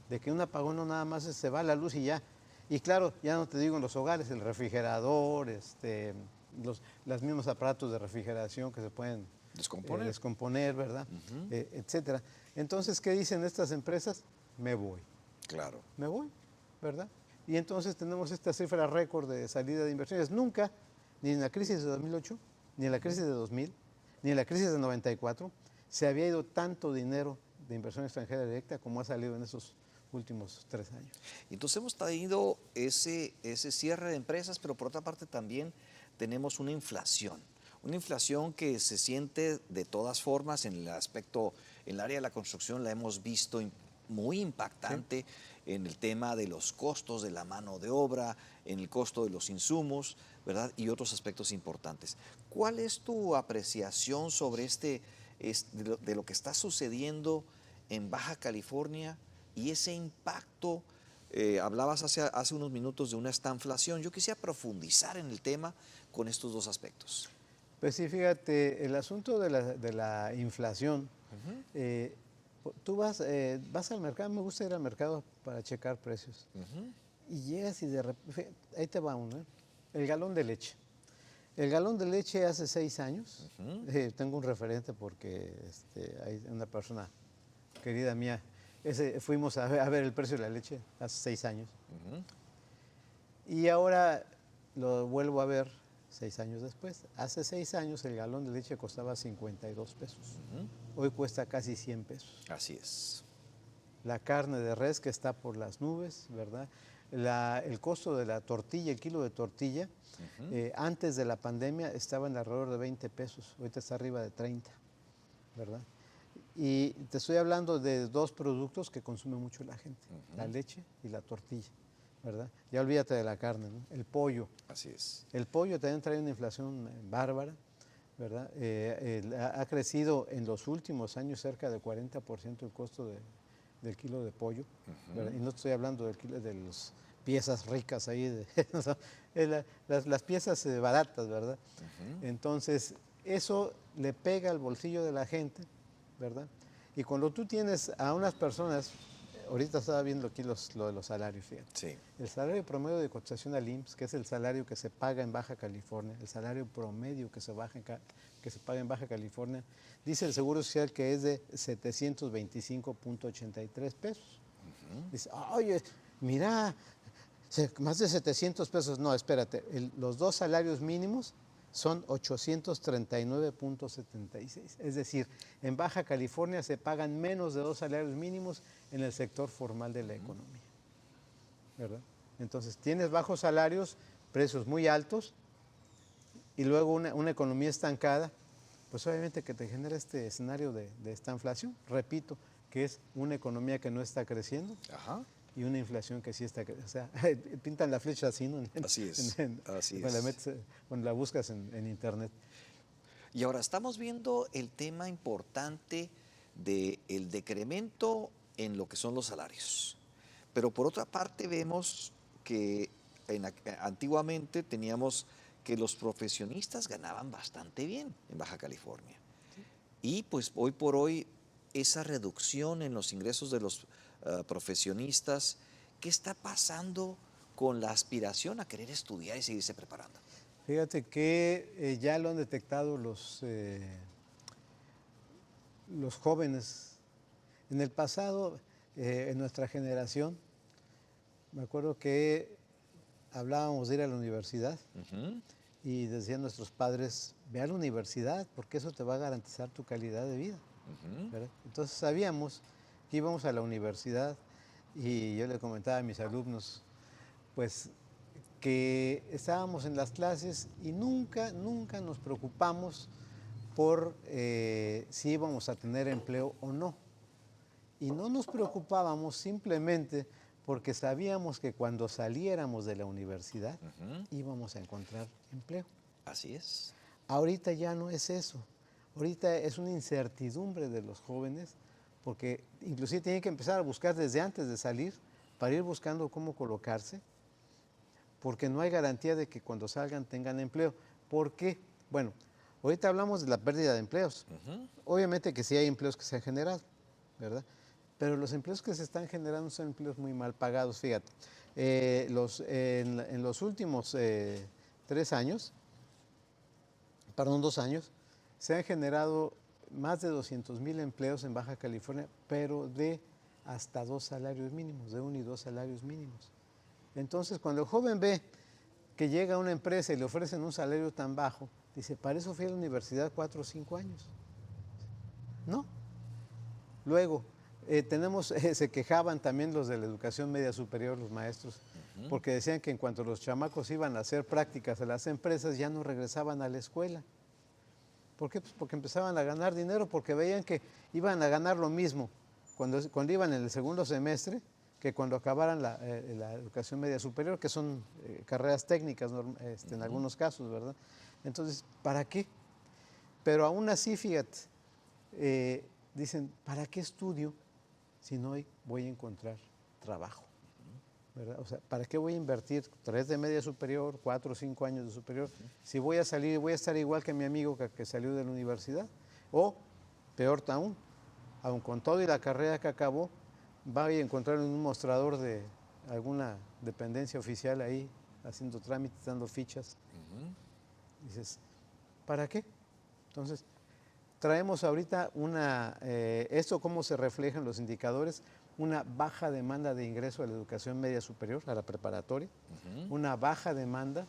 de que un apagón no nada más se va la luz y ya. Y claro, ya no te digo en los hogares, el refrigerador, los mismos aparatos de refrigeración que se pueden descomponer, ¿verdad? Etcétera. Entonces, ¿qué dicen estas empresas? Me voy. Claro. Me voy, ¿verdad? Y entonces tenemos esta cifra récord de salida de inversiones. Nunca, ni en la crisis de 2008, ni en la crisis de 2000, ni en la crisis de 94, se había ido tanto dinero de inversión extranjera directa como ha salido en esos últimos 3 años. Entonces hemos tenido ese cierre de empresas, pero por otra parte también tenemos una inflación que se siente de todas formas en el aspecto, en el área de la construcción la hemos visto muy impactante en el tema de los costos de la mano de obra, en el costo de los insumos, ¿verdad? Y otros aspectos importantes. ¿Cuál es tu apreciación sobre de lo que está sucediendo en Baja California y ese impacto? Hablabas hace unos minutos de una estanflación. Yo quisiera profundizar en el tema con estos dos aspectos. Pues sí, fíjate, el asunto de la inflación, tú vas al mercado, me gusta ir al mercado para checar precios, y llegas y de repente, ahí te va uno, el galón de leche. El galón de leche hace 6 años, tengo un referente porque hay una persona querida mía, fuimos a ver el precio de la leche hace 6 años, y ahora lo vuelvo a ver 6 años después. Hace 6 años el galón de leche costaba 52 pesos. Hoy cuesta casi 100 pesos. Así es. La carne de res que está por las nubes, ¿verdad? El costo de la tortilla, el kilo de tortilla, antes de la pandemia estaba en alrededor de 20 pesos. Ahorita está arriba de 30, ¿verdad? Y te estoy hablando de 2 productos que consume mucho la gente, la leche y la tortilla, ¿verdad? Ya olvídate de la carne, ¿no? El pollo. Así es. El pollo también trae una inflación bárbara, ¿verdad? Ha crecido en los últimos años cerca de 40% el costo del kilo de pollo, ¿verdad? Y no estoy hablando del kilo de las piezas ricas ahí, las piezas baratas, ¿verdad? Entonces, eso le pega al bolsillo de la gente, ¿verdad? Y cuando tú tienes a unas personas, ahorita estaba viendo aquí lo de los salarios, fíjate. Sí. El salario promedio de cotización al IMSS, que es el salario que se paga en Baja California, el salario promedio que se paga en Baja California, dice el Seguro Social que es de 725.83 pesos. Dice, oye, mira, más de 700 pesos. No, espérate, los 2 salarios mínimos son 839.76. Es decir, en Baja California se pagan menos de 2 salarios mínimos en el sector formal de la economía, ¿verdad? Entonces, tienes bajos salarios, precios muy altos, y luego una economía estancada, pues obviamente que te genera este escenario de esta inflación. Repito, que es una economía que no está creciendo. Ajá. Y una inflación que sí está, o sea, pintan la flecha así, ¿no? Así es, así cuando es. Cuando la buscas en internet. Y ahora estamos viendo el tema importante del decremento en lo que son los salarios. Pero por otra parte vemos que antiguamente teníamos que los profesionistas ganaban bastante bien en Baja California. Y pues hoy por hoy esa reducción en los ingresos de los profesionistas, ¿qué está pasando con la aspiración a querer estudiar y seguirse preparando? Fíjate que ya lo han detectado los jóvenes. En el pasado, en nuestra generación, me acuerdo que hablábamos de ir a la universidad y decían nuestros padres, ve a la universidad porque eso te va a garantizar tu calidad de vida. ¿Verdad? Entonces sabíamos que íbamos a la universidad y yo le comentaba a mis alumnos, pues que estábamos en las clases y nunca nos preocupamos por si íbamos a tener empleo o no. Y no nos preocupábamos simplemente porque sabíamos que cuando saliéramos de la universidad íbamos a encontrar empleo. Así es. Ahorita ya no es eso. Ahorita es una incertidumbre de los jóvenes porque inclusive tienen que empezar a buscar desde antes de salir para ir buscando cómo colocarse, porque no hay garantía de que cuando salgan tengan empleo. ¿Por qué? Bueno, ahorita hablamos de la pérdida de empleos. Obviamente que sí hay empleos que se han generado, ¿verdad? Pero los empleos que se están generando son empleos muy mal pagados, fíjate. En los últimos 2 años, se han generado más de 200,000 empleos en Baja California, pero de hasta 2 salarios mínimos, de 1 y 2 salarios mínimos. Entonces, cuando el joven ve que llega a una empresa y le ofrecen un salario tan bajo, dice, para eso fui a la universidad 4 o 5 años. No. Luego, Se quejaban también los de la educación media superior, los maestros, porque decían que en cuanto los chamacos iban a hacer prácticas a las empresas, ya no regresaban a la escuela. ¿Por qué? Pues porque empezaban a ganar dinero, porque veían que iban a ganar lo mismo cuando iban en el segundo semestre que cuando acabaran la educación media superior, que son carreras técnicas en algunos casos, ¿verdad? Entonces, ¿para qué? Pero aún así, fíjate, dicen, ¿para qué estudio si no voy a encontrar trabajo? ¿Verdad? O sea, ¿para qué voy a invertir 3 de media superior, 4 o 5 años de superior, si voy a salir y voy a estar igual que mi amigo que salió de la universidad? O, peor aún con todo y la carrera que acabó, va a encontrar en un mostrador de alguna dependencia oficial ahí, haciendo trámites, dando fichas. Dices, ¿para qué? Entonces, traemos ahorita esto cómo se refleja en los indicadores, una baja demanda de ingreso a la educación media superior, a la preparatoria, una baja demanda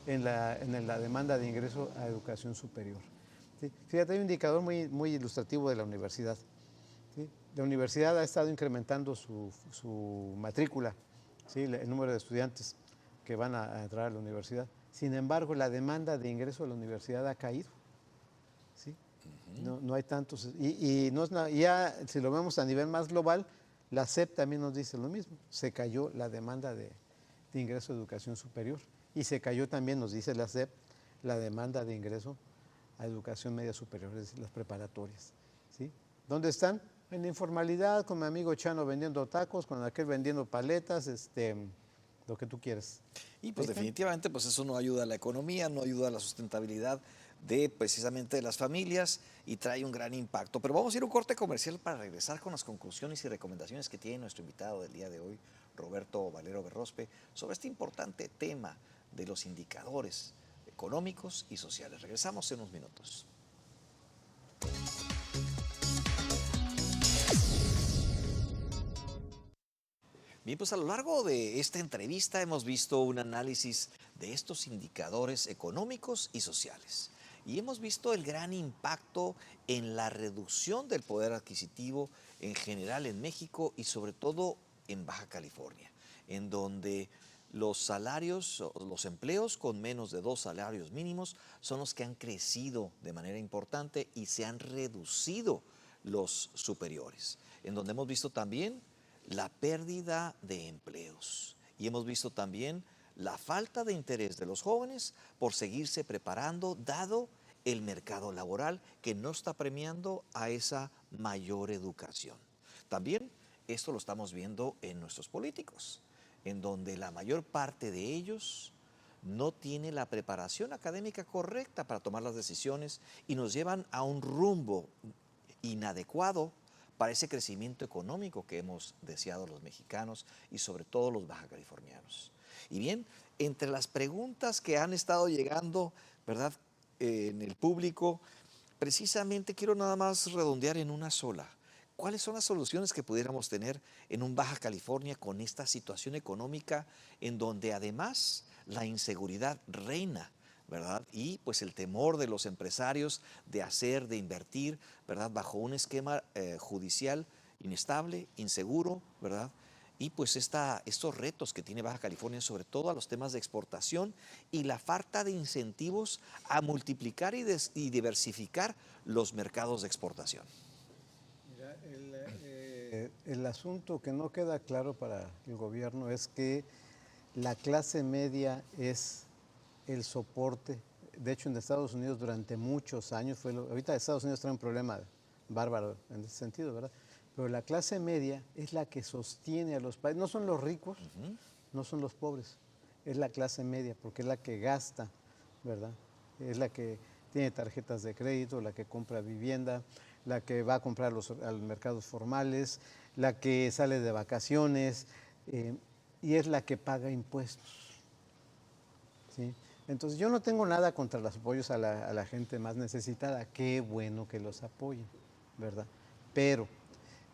en la demanda de ingreso a educación superior. ¿Sí? Fíjate, hay un indicador muy, muy ilustrativo de la universidad. ¿Sí? La universidad ha estado incrementando su matrícula, ¿sí? El número de estudiantes que van a entrar a la universidad. Sin embargo, la demanda de ingreso a la universidad ha caído. ¿Sí? No hay tantos. Y ya, si lo vemos a nivel más global, la SEP también nos dice lo mismo. Se cayó la demanda de ingreso a educación superior. Y se cayó también, nos dice la SEP, la demanda de ingreso a educación media superior, es decir, las preparatorias. ¿Sí? ¿Dónde están? En la informalidad, con mi amigo Chano vendiendo tacos, con aquel vendiendo paletas, lo que tú quieras. Y pues definitivamente pues eso no ayuda a la economía, no ayuda a la sustentabilidad de precisamente de las familias y trae un gran impacto. Pero vamos a ir a un corte comercial para regresar con las conclusiones y recomendaciones que tiene nuestro invitado del día de hoy, Roberto Valero Berrospe, sobre este importante tema de los indicadores económicos y sociales. Regresamos en unos minutos. Bien, pues a lo largo de esta entrevista hemos visto un análisis de estos indicadores económicos y sociales. Y hemos visto el gran impacto en la reducción del poder adquisitivo en general en México y sobre todo en Baja California, en donde los salarios, los empleos con menos de 2 salarios mínimos son los que han crecido de manera importante y se han reducido los superiores, en donde hemos visto también la pérdida de empleos y hemos visto también la falta de interés de los jóvenes por seguirse preparando, dado el mercado laboral que no está premiando a esa mayor educación. También esto lo estamos viendo en nuestros políticos, en donde la mayor parte de ellos no tiene la preparación académica correcta para tomar las decisiones y nos llevan a un rumbo inadecuado para ese crecimiento económico que hemos deseado los mexicanos y sobre todo los baja californianos. Y bien, entre las preguntas que han estado llegando, ¿verdad?, en el público, precisamente quiero nada más redondear en una sola. ¿Cuáles son las soluciones que pudiéramos tener en un Baja California con esta situación económica en donde además la inseguridad reina, ¿verdad? Y pues el temor de los empresarios de invertir, ¿verdad? Bajo un esquema judicial inestable, inseguro, ¿verdad? Y pues estos retos que tiene Baja California, sobre todo a los temas de exportación y la falta de incentivos a multiplicar y diversificar los mercados de exportación. Mira, el asunto que no queda claro para el gobierno es que la clase media es el soporte. De hecho, en Estados Unidos durante muchos años ahorita Estados Unidos trae un problema bárbaro en ese sentido, ¿verdad? Pero la clase media es la que sostiene a los países. No son los ricos, no son los pobres, es la clase media, porque es la que gasta, ¿verdad? Es la que tiene tarjetas de crédito, la que compra vivienda, la que va a comprar a los mercados formales, la que sale de vacaciones, y es la que paga impuestos, ¿sí? Entonces yo no tengo nada contra los apoyos a la gente más necesitada, qué bueno que los apoyen, ¿verdad? Pero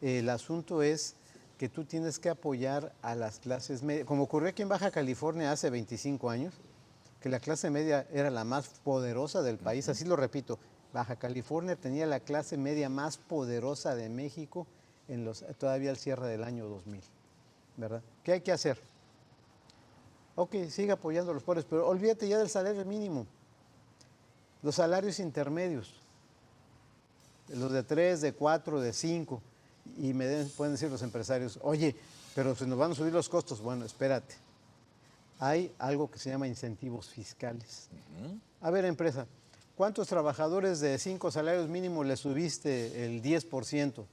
el asunto es que tú tienes que apoyar a las clases medias, como ocurrió aquí en Baja California hace 25 años, que la clase media era la más poderosa del país, así lo repito, Baja California tenía la clase media más poderosa de México todavía al cierre del año 2000, ¿verdad? ¿Qué hay que hacer? Ok, sigue apoyando a los pobres, pero olvídate ya del salario mínimo. Los salarios intermedios, los de 3, de 4, de 5, y pueden decir los empresarios, oye, pero se nos van a subir los costos. Bueno, espérate. Hay algo que se llama incentivos fiscales. A ver, empresa, ¿cuántos trabajadores de 5 salarios mínimos le subiste el 10%?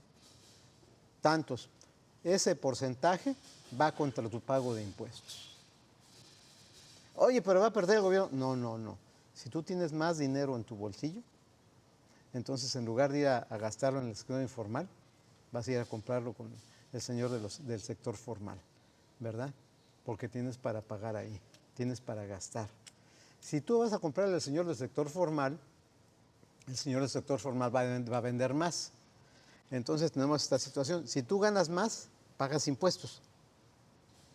Tantos. Ese porcentaje va contra tu pago de impuestos. Oye, pero va a perder el gobierno. No, no, no. Si tú tienes más dinero en tu bolsillo, entonces en lugar de ir a gastarlo en el sector informal, vas a ir a comprarlo con el señor del sector formal, ¿verdad? Porque tienes para pagar ahí, tienes para gastar. Si tú vas a comprarle al señor del sector formal, el señor del sector formal va a vender más. Entonces tenemos esta situación. Si tú ganas más, pagas impuestos,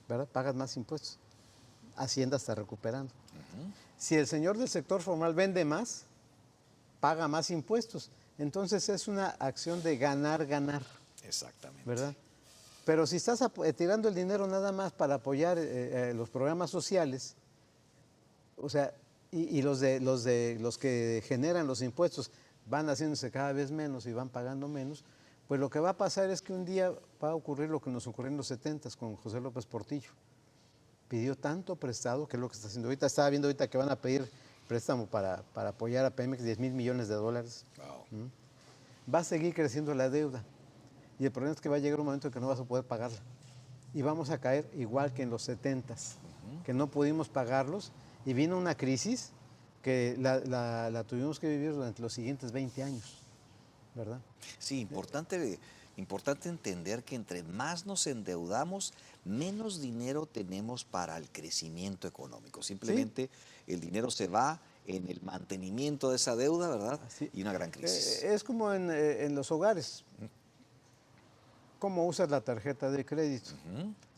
¿verdad? Pagas más impuestos. Hacienda está recuperando. Si el señor del sector formal vende más, paga más impuestos. Entonces es una acción de ganar, ganar. Exactamente. ¿Verdad? Pero si estás tirando el dinero nada más para apoyar los programas sociales, o sea, y los que generan los impuestos van haciéndose cada vez menos y van pagando menos, pues lo que va a pasar es que un día va a ocurrir lo que nos ocurrió en los 70s con José López Portillo. Pidió tanto prestado, que es lo que está haciendo ahorita. Estaba viendo ahorita que van a pedir préstamo para apoyar a Pemex, $10,000 millones. Wow. Va a seguir creciendo la deuda. Y el problema es que va a llegar un momento en que no vas a poder pagarla. Y vamos a caer igual que en los 70s, que no pudimos pagarlos. Y vino una crisis que la tuvimos que vivir durante los siguientes 20 años, ¿verdad? Sí, importante entender que entre más nos endeudamos, menos dinero tenemos para el crecimiento económico. Simplemente el dinero se va en el mantenimiento de esa deuda, ¿verdad? Así. Y una gran crisis. Es como en los hogares. ¿Cómo usas la tarjeta de crédito?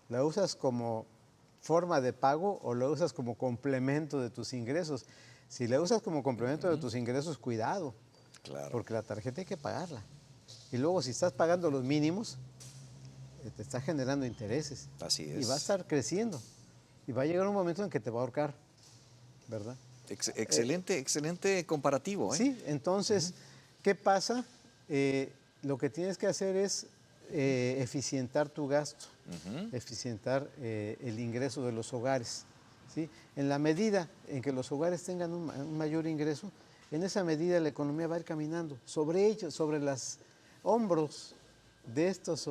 ¿La usas como forma de pago o la usas como complemento de tus ingresos? Si la usas como complemento de tus ingresos, cuidado. Claro. Porque la tarjeta hay que pagarla. Y luego si estás pagando los mínimos, te está generando intereses. Así es. Y va a estar creciendo. Y va a llegar un momento en que te va a ahorcar, ¿verdad? Excelente comparativo, ¿eh? Sí, entonces, ¿qué pasa? Lo que tienes que hacer es eficientar tu gasto, eficientar el ingreso de los hogares, ¿sí? En la medida en que los hogares tengan un mayor ingreso, en esa medida la economía va a ir caminando. Sobre ellos, sobre los hombros de estas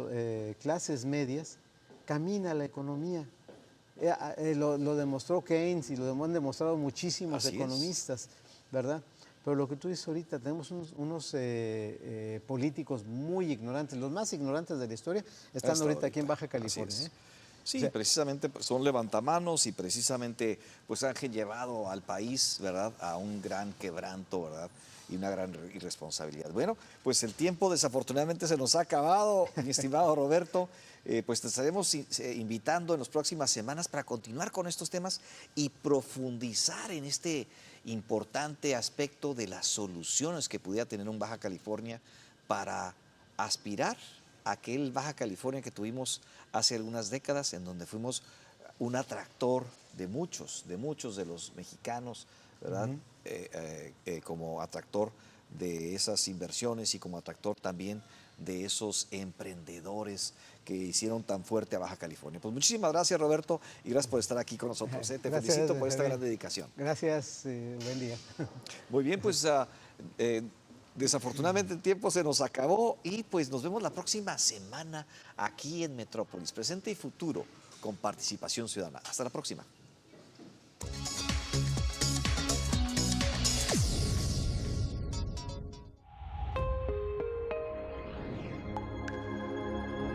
clases medias, camina la economía. Lo demostró Keynes y lo han demostrado muchísimos economistas, ¿verdad? Pero lo que tú dices ahorita, tenemos unos políticos muy ignorantes, los más ignorantes de la historia, están ahorita aquí en Baja California. Sí, O sea, precisamente son levantamanos y precisamente pues han llevado al país, ¿verdad?, a un gran quebranto, ¿verdad?, y una gran irresponsabilidad. Bueno, pues el tiempo desafortunadamente se nos ha acabado, mi estimado Roberto. Pues te estaremos invitando en las próximas semanas para continuar con estos temas y profundizar en este importante aspecto de las soluciones que pudiera tener un Baja California para aspirar a aquel Baja California que tuvimos hace algunas décadas, en donde fuimos un atractor de muchos de los mexicanos, ¿verdad? Como atractor de esas inversiones y como atractor también de esos emprendedores que hicieron tan fuerte a Baja California. Pues muchísimas gracias, Roberto, y gracias por estar aquí con nosotros. Te felicito por esta gran dedicación. Gracias, buen día. Muy bien, pues desafortunadamente el tiempo se nos acabó y pues nos vemos la próxima semana aquí en Metrópolis, presente y futuro, con participación ciudadana. Hasta la próxima.